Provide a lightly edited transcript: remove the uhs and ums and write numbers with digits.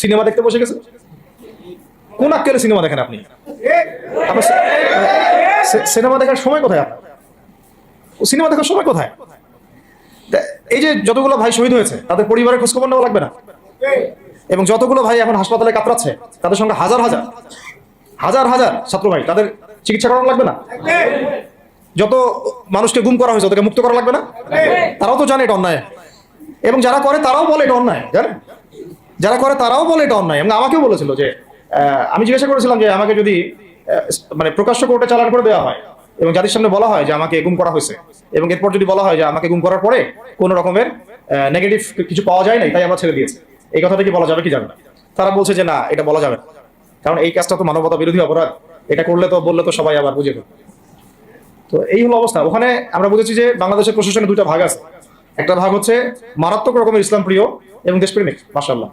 Cinema দেখতে বসে গেছে। কোন আক্কেলে সিনেমা দেখেন আপনি? আপনার সিনেমা দেখার সময় কোথায় আপনার? সিনেমা দেখার সময় কোথায়? এই যে যতগুলো ভাই শহীদ হয়েছে তাদের পরিবারের খোঁজখবর নেওয়া লাগবে না? এবং যতগুলো ভাই এখন হাসপাতালে কাতরাচ্ছে তাদের সঙ্গে হাজার হাজার হাজার হাজার ছাত্র ভাই, তাদের চিকিৎসা করানো লাগবে না? যত মানুষকে গুম করা হয়েছে ওদেরকে মুক্ত করা লাগবে না? তারাও তো জানে এটা অন্যায়, এবং যারা করে তারাও বলে এটা অন্যায়, জানেন? যারা করে তারাও বলে এটা অন্যায়। এবং আমাকেও বলেছিল যে আমি জিজ্ঞাসা করেছিলাম যে আমাকে যদি মানে প্রকাশ্য কোর্টে চালান করে দেওয়া হয় এবং জাতির সামনে বলা হয় যে আমাকে গুম করা হয়েছে, এবং এরপর যদি বলা হয় যে আমাকে গুম করার পরে কোনো রকমের নেগেটিভ কিছু পাওয়া যায় নাই তাই আমরা ছেড়ে দিয়েছি, এই কথাটা কি বলা যাবে কি যাবে না? তারা বলছে যে না, এটা বলা যাবে না, কারণ এই কাজটা তো মানবতা বিরোধী অপরাধ, এটা করলে তো বললে তো সবাই আবার বুঝে ফেলবে। তো এই হলো অবস্থা। ওখানে আমরা বুঝেছি যে বাংলাদেশের প্রশাসনে দুইটা ভাগ আছে। একটা ভাগ হচ্ছে মারাত্মক রকমের ইসলাম প্রিয় এবং দেশপ্রেমিক, মাশাআল্লাহ,